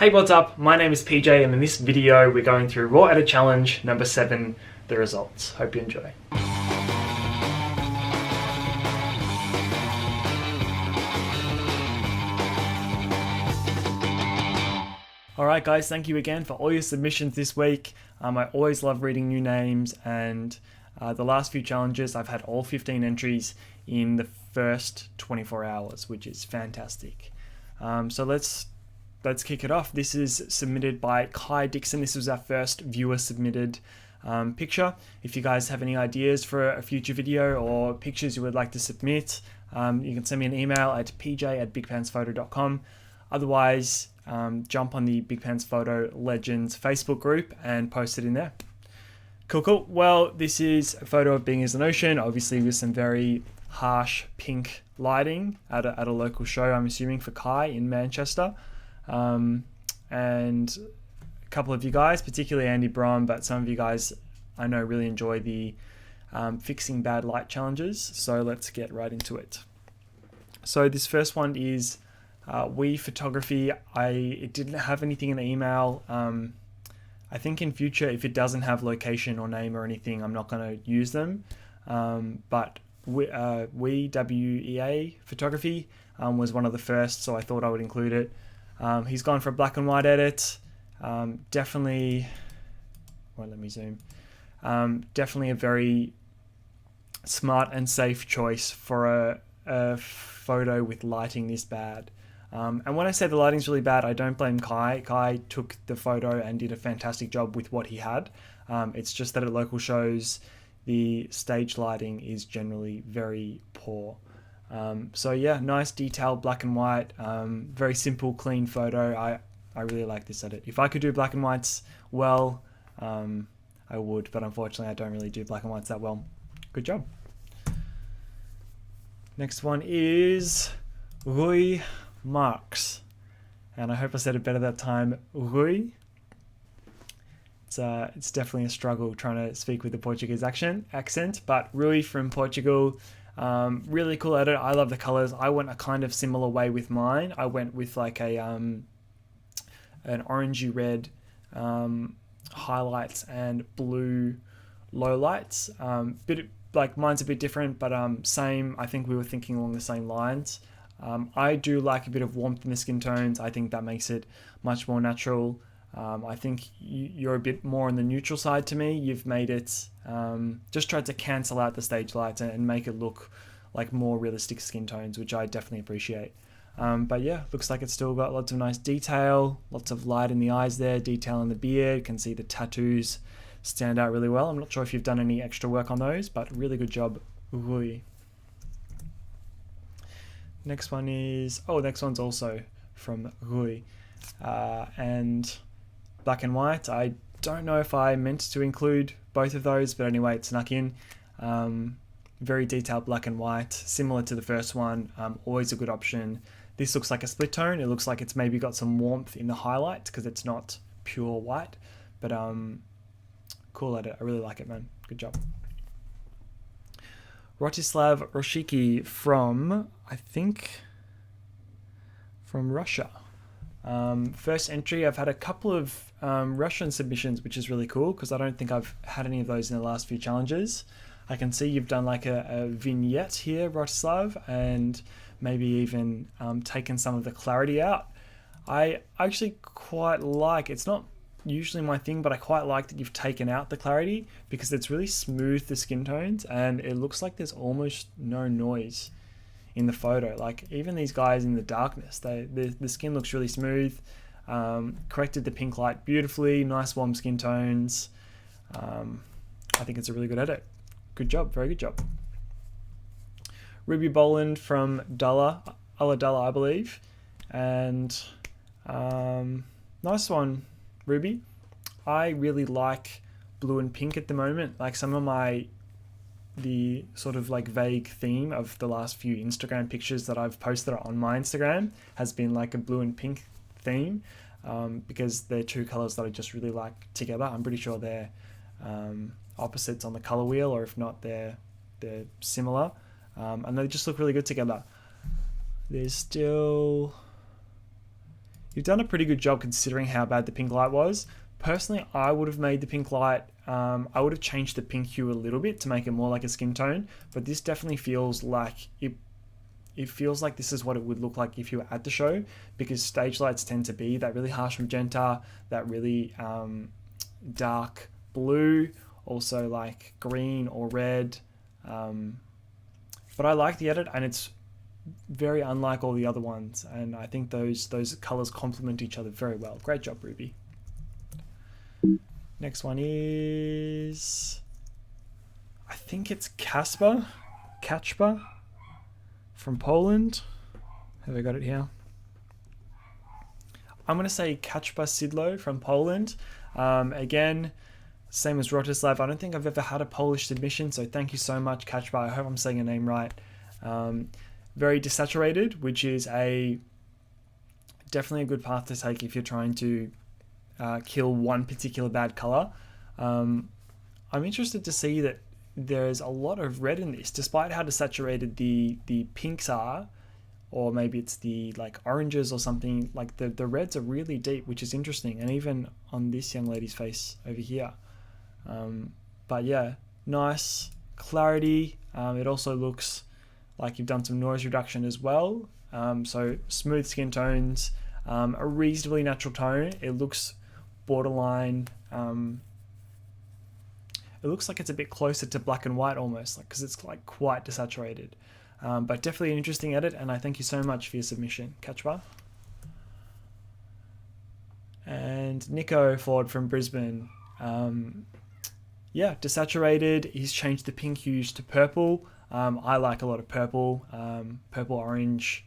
Hey, what's up? My name is PJ, and in this video we're going through Raw Edit Challenge number 7, the results. Hope you enjoy. Alright guys, thank you again for all your submissions this week. I always love reading new names, and the last few challenges I've had all 15 entries in the first 24 hours, which is fantastic. So let's kick it off. This is submitted by Kai Dixon. This was our first viewer submitted picture. If you guys have any ideas for a future video or pictures you would like to submit, you can send me an email at pj@bigpansphoto.com. Otherwise, jump on the Big Pants Photo Legends Facebook group and post it in there. Cool. Well, this is a photo of being as an ocean, obviously with some very harsh pink lighting at a local show, I'm assuming for Kai in Manchester. And a couple of you guys, particularly Andy Brom, but some of you guys I know really enjoy the fixing bad light challenges. So let's get right into it. So this first one is WEA Photography. It didn't have anything in the email. I think in future, if it doesn't have location or name or anything, I'm not going to use them. But WEA Photography was one of the first, so I thought I would include it. He's gone for a black and white edit. Definitely, well, let me zoom. Definitely a very smart and safe choice for a photo with lighting this bad. And when I say the lighting's really bad, I don't blame Kai. Kai took the photo and did a fantastic job with what he had. It's just that at local shows, the stage lighting is generally very poor. So yeah, nice detailed black and white, very simple, clean photo. I really like this edit. If I could do black and whites well, I would, but unfortunately I don't really do black and whites that well. Good job. Next one is Rui Marques, and I hope I said it better that time. Rui. It's definitely a struggle trying to speak with the Portuguese accent, but Rui from Portugal. Really cool edit. I love the colors. I went a kind of similar way with mine. I went with like an orangey red highlights and blue lowlights. Like mine's a bit different, but same. I think we were thinking along the same lines. I do like a bit of warmth in the skin tones. I think that makes it much more natural. I think you're a bit more on the neutral side to me. You've made it, just tried to cancel out the stage lights and make it look like more realistic skin tones, which I definitely appreciate. But yeah, looks like it's still got lots of nice detail, lots of light in the eyes there, detail in the beard. Can see the tattoos stand out really well. I'm not sure if you've done any extra work on those, but really good job, Rui. Next one is, next one's also from Rui, and black and white. I don't know if I meant to include both of those, but anyway, it snuck in. Very detailed black and white, similar to the first one, always a good option. This looks like a split tone. It looks like it's maybe got some warmth in the highlights because it's not pure white, but cool edit. I really like it, man. Good job. Rotislav Roshiki from, I think, from Russia. First entry. I've had a couple of Russian submissions, which is really cool because I don't think I've had any of those in the last few challenges. I can see you've done like a vignette here, Rotislav, and maybe even taken some of the clarity out. I actually quite like, it's not usually my thing, but I quite like that you've taken out the clarity because it's really smooth the skin tones and it looks like there's almost no noise in the photo. Like even these guys in the darkness, the skin looks really smooth. Corrected the pink light beautifully, nice warm skin tones. I think it's a really good edit. Good job, very good job. Ruby Boland from Dulla, Dulla, I believe, and nice one, Ruby. I really like blue and pink at the moment. Like some of the sort of like vague theme of the last few Instagram pictures that I've posted on my Instagram has been like a blue and pink theme, because they're two colors that I just really like together. I'm pretty sure they're opposites on the color wheel, or if not, they're similar, and they just look really good together. There's still, You've done a pretty good job considering how bad the pink light was. Personally, I would have made the pink light, I would have changed the pink hue a little bit to make it more like a skin tone, but this definitely feels like it feels like this is what it would look like if you were at the show, because stage lights tend to be that really harsh magenta, that really dark blue, also like green or red. But I like the edit, and it's very unlike all the other ones, and I think those colors complement each other very well. Great job, Ruby. Next one I think it's Kacper from Poland. Have I got it here? I'm going to say Kacper Sidlo from Poland. Again, same as Rotislav. I don't think I've ever had a Polish submission, so thank you so much, Kacper. I hope I'm saying your name right. Very desaturated, which is definitely a good path to take if you're trying to kill one particular bad color. I'm interested to see that there's a lot of red in this, despite how desaturated the pinks are, or maybe it's the like oranges or something. Like the reds are really deep, which is interesting, and even on this young lady's face over here. But yeah, nice clarity. It also looks like you've done some noise reduction as well. So smooth skin tones, a reasonably natural tone. It looks borderline. It looks like it's a bit closer to black and white almost, like, because it's like quite desaturated. But definitely an interesting edit, and I thank you so much for your submission, Kacper. And Nico Ford from Brisbane. Yeah, desaturated. He's changed the pink hues to purple. I like a lot of purple, purple, orange,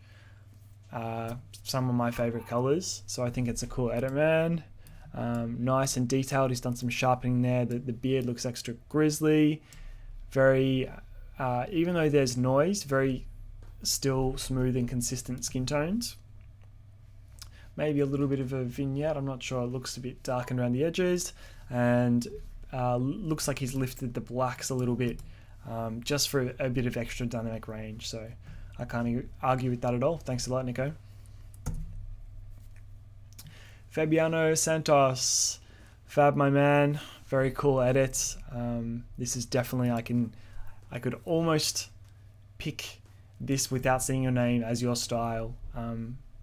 some of my favorite colors. So I think it's a cool edit, man. Nice and detailed. He's done some sharpening there. The beard looks extra grizzly. Very, even though there's noise, very still smooth and consistent skin tones. Maybe a little bit of a vignette. I'm not sure. It looks a bit darkened around the edges, and looks like he's lifted the blacks a little bit, just for a bit of extra dynamic range. So I can't argue with that at all. Thanks a lot, Nico. Fabiano Santos, Fab, my man, very cool edits. This is definitely, I could almost pick this without seeing your name as your style,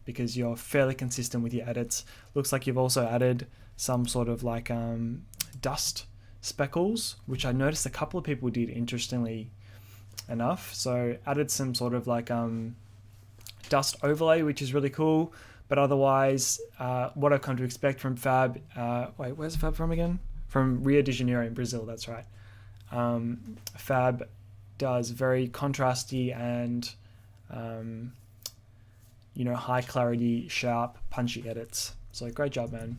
because you're fairly consistent with your edits. Looks like you've also added some sort of like dust speckles, which I noticed a couple of people did, interestingly enough. So added some sort of like dust overlay, which is really cool. But otherwise, what I've come to expect from Fab, wait, where's Fab from again? From Rio de Janeiro in Brazil, that's right. Fab does very contrasty and, high clarity, sharp, punchy edits. So great job, man.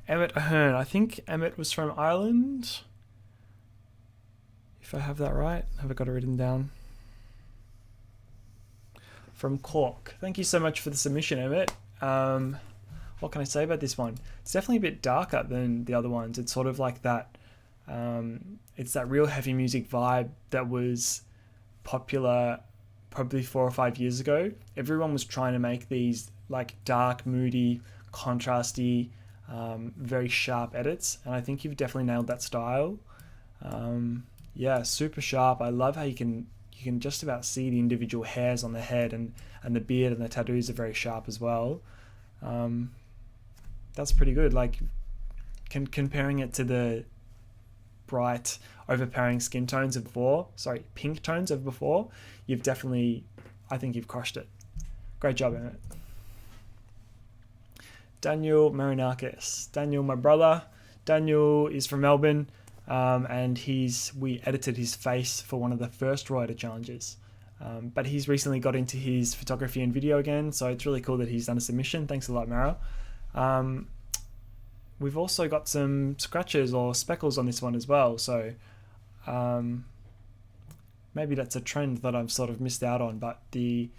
Emmet Ahern, I think Emmet was from Ireland, if I have that right. Have I got it written down? From Cork. Thank you so much for the submission, Emmet. What can I say about this one? It's definitely a bit darker than the other ones. It's sort of like that, it's that real heavy music vibe that was popular probably 4 or 5 years ago. Everyone was trying to make these like dark, moody, contrasty, very sharp edits, and I think you've definitely nailed that style. Yeah, super sharp. I love how you can just about see the individual hairs on the head, and the beard and the tattoos are very sharp as well. That's pretty good. Like comparing it to the bright, overpowering skin tones of before, pink tones of before, you've definitely, I think you've crushed it. Great job, Emmet. Daniel Marinakis. Daniel, my brother. Daniel is from Melbourne. And we edited his face for one of the first Rider challenges. But he's recently got into his photography and video again, so it's really cool that he's done a submission. Thanks a lot, Mara. We've also got some scratches or speckles on this one as well, so maybe that's a trend that I've sort of missed out on, but the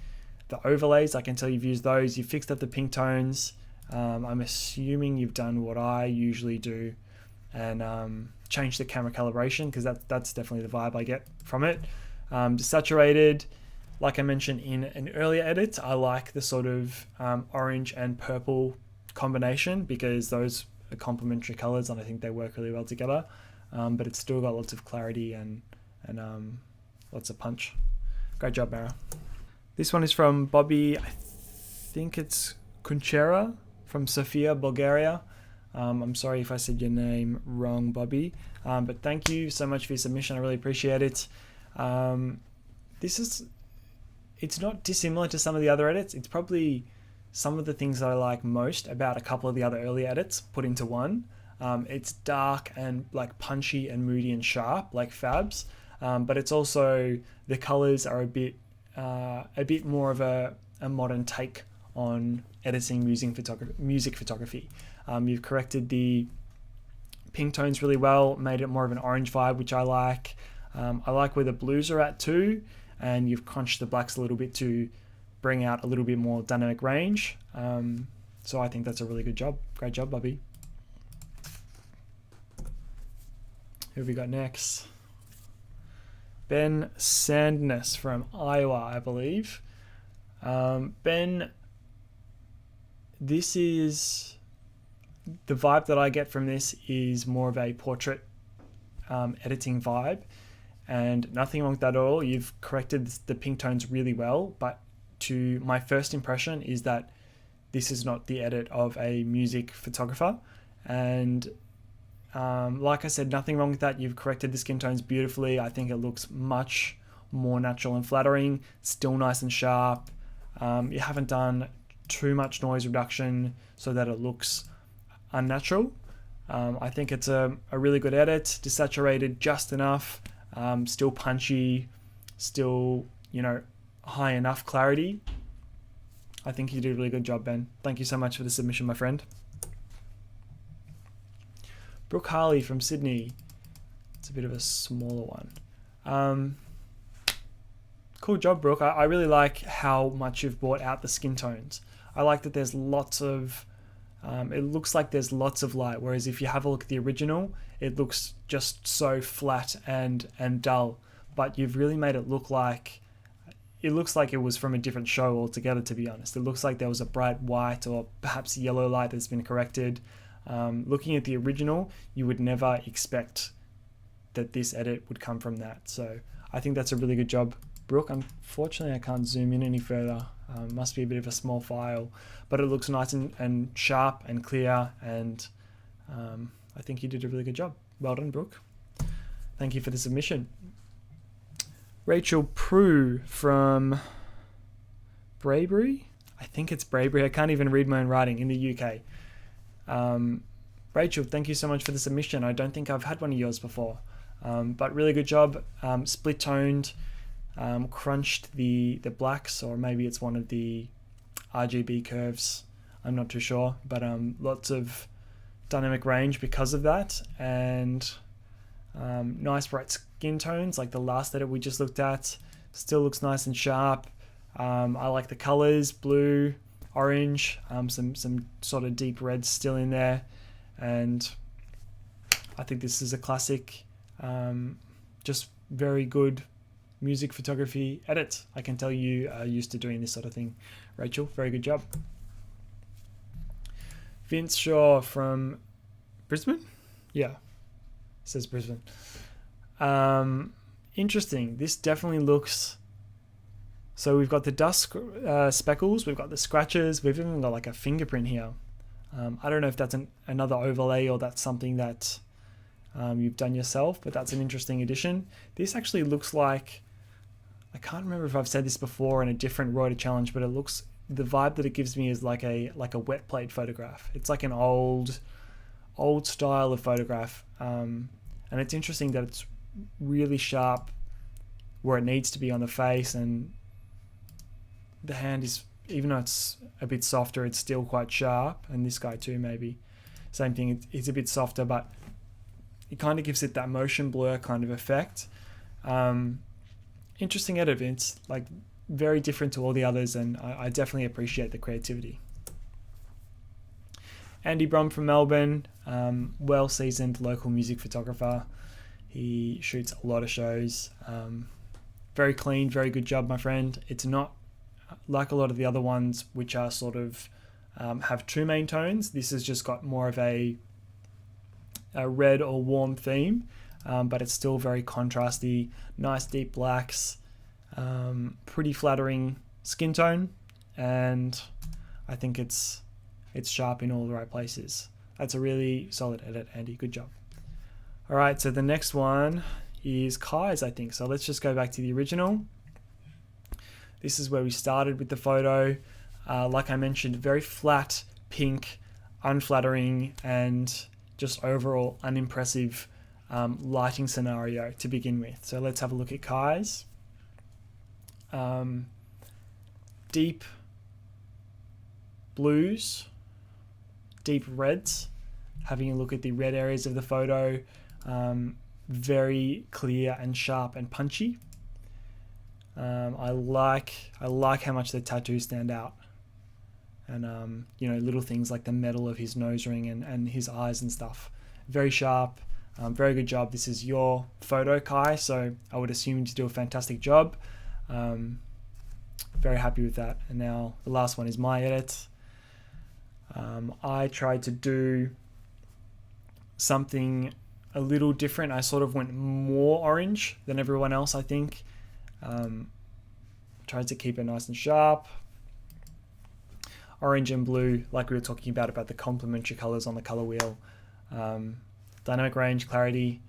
overlays, I can tell you've used those. You've fixed up the pink tones. I'm assuming you've done what I usually do and changed the camera calibration, because that's definitely the vibe I get from it. Desaturated, Like I mentioned in an earlier edit, I like the sort of orange and purple combination because those are complementary colors and I think they work really well together. But it's still got lots of clarity and lots of punch. Great job, Mara. This one is from Bobby, I think it's Kunchera from Sofia, Bulgaria. I'm sorry if I said your name wrong, Bobby. But thank you so much for your submission. I really appreciate it. It's not dissimilar to some of the other edits. It's probably some of the things that I like most about a couple of the other early edits put into one. It's dark and like punchy and moody and sharp like Fab's, but it's also the colors are a bit more of a modern take on editing music photography. You've corrected the pink tones really well, made it more of an orange vibe, which I like. I like where the blues are at too, and you've crunched the blacks a little bit to bring out a little bit more dynamic range. So I think that's a really good job. Great job, Bobby. Who have we got next? Ben Sandness from Iowa, I believe. Ben, this is... The vibe that I get from this is more of a portrait editing vibe, and nothing wrong with that at all. You've corrected the pink tones really well, but to my first impression is that this is not the edit of a music photographer. And like I said, nothing wrong with that. You've corrected the skin tones beautifully. I think it looks much more natural and flattering, still nice and sharp. You haven't done too much noise reduction so that it looks unnatural. I think it's a really good edit, desaturated just enough, still punchy, still, high enough clarity. I think you did a really good job, Ben. Thank you so much for the submission, my friend. Brooke Harley from Sydney. It's a bit of a smaller one. Cool job, Brooke. I really like how much you've brought out the skin tones. I like that there's lots of it looks like there's lots of light, whereas if you have a look at the original, it looks just so flat and dull. But you've really made it look like it was from a different show altogether, to be honest. It looks like there was a bright white or perhaps yellow light that's been corrected. Looking at the original, you would never expect that this edit would come from that. So I think that's a really good job, Brooke. Unfortunately, I can't zoom in any further. Must be a bit of a small file, but it looks nice and sharp and clear, and I think you did a really good job. Well done, Brooke. Thank you for the submission. Rachel Prew from Banbury. I think it's Banbury. I can't even read my own writing, in the UK. Rachel, thank you so much for the submission. I don't think I've had one of yours before, but really good job. Split toned. Crunched the blacks, or maybe it's one of the RGB curves, I'm not too sure, but lots of dynamic range because of that, and nice bright skin tones like the last edit we just looked at. Still looks nice and sharp. I like the colors, blue, orange, some sort of deep reds still in there, and I think this is a classic, just very good music photography edit. I can tell you are used to doing this sort of thing. Rachel, very good job. Vince Shaw from Brisbane? Yeah, it says Brisbane. Interesting. This definitely looks... So we've got the dust speckles, we've got the scratches, we've even got like a fingerprint here. I don't know if that's another overlay or that's something that you've done yourself, but that's an interesting addition. This actually looks like... I can't remember if I've said this before in a different Reuters challenge, but it looks, the vibe that it gives me is like a wet plate photograph. It's like an old style of photograph, and it's interesting that it's really sharp where it needs to be on the face, and the hand is, even though it's a bit softer, it's still quite sharp. And this guy too, maybe same thing. It's a bit softer, but it kind of gives it that motion blur kind of effect. Interesting edit, Vince, like very different to all the others, and I definitely appreciate the creativity. Andy Brom from Melbourne, well-seasoned local music photographer. He shoots a lot of shows, Very clean, very good job, my friend. It's not like a lot of the other ones, which are sort of have two main tones. This has just got more of a red or warm theme, but it's still very contrasty. Nice deep blacks, pretty flattering skin tone, and I think it's sharp in all the right places. That's a really solid edit, Andy. Good job. All right, so the next one is Kai's, I think. So let's just go back to the original. This is where we started with the photo. Like I mentioned, very flat, pink, unflattering, and just overall unimpressive lighting scenario to begin with. So let's have a look at Kai's. Deep blues, deep reds. Having a look at the red areas of the photo, very clear and sharp and punchy. I like how much the tattoos stand out, and little things like the metal of his nose ring and his eyes and stuff. Very sharp. Very good job. This is your photo, Kai, so I would assume you do a fantastic job. Very happy with that. And now the last one is my edit. I tried to do something a little different. I sort of went more orange than everyone else, I think. Tried to keep it nice and sharp. Orange and blue, like we were talking about the complementary colors on the color wheel. Dynamic range, clarity.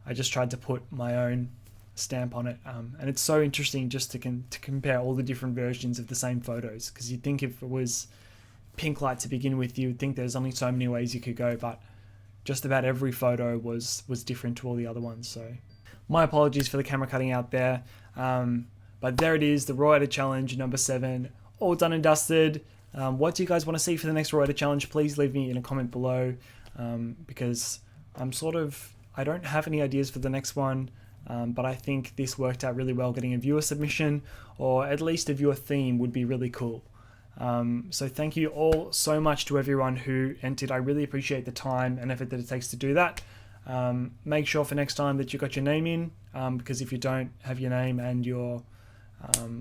I just tried to put my own stamp on it. And it's so interesting just to compare all the different versions of the same photos, because you'd think if it was pink light to begin with, you would think there's only so many ways you could go, but just about every photo was different to all the other ones. So my apologies for the camera cutting out there. But there it is, the Raw Edit Challenge number 7, all done and dusted. What do you guys want to see for the next Raw Edit Challenge? Please leave me in a comment below, because I don't have any ideas for the next one, but I think this worked out really well. Getting a viewer submission, or at least a viewer theme, would be really cool. So thank you all so much to everyone who entered. I really appreciate the time and effort that it takes to do that. Make sure for next time that you got your name in, because if you don't have your name and your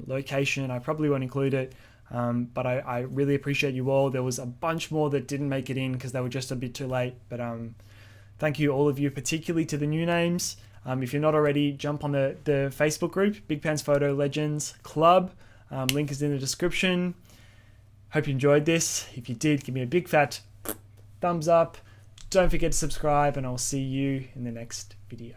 location, I probably won't include it. But I really appreciate you all. There was a bunch more that didn't make it in because they were just a bit too late. But thank you all of you, particularly to the new names. If you're not already, jump on the Facebook group, Big Pants Photo Legends Club. Link is in the description. Hope you enjoyed this. If you did, give me a big fat thumbs up. Don't forget to subscribe, and I'll see you in the next video.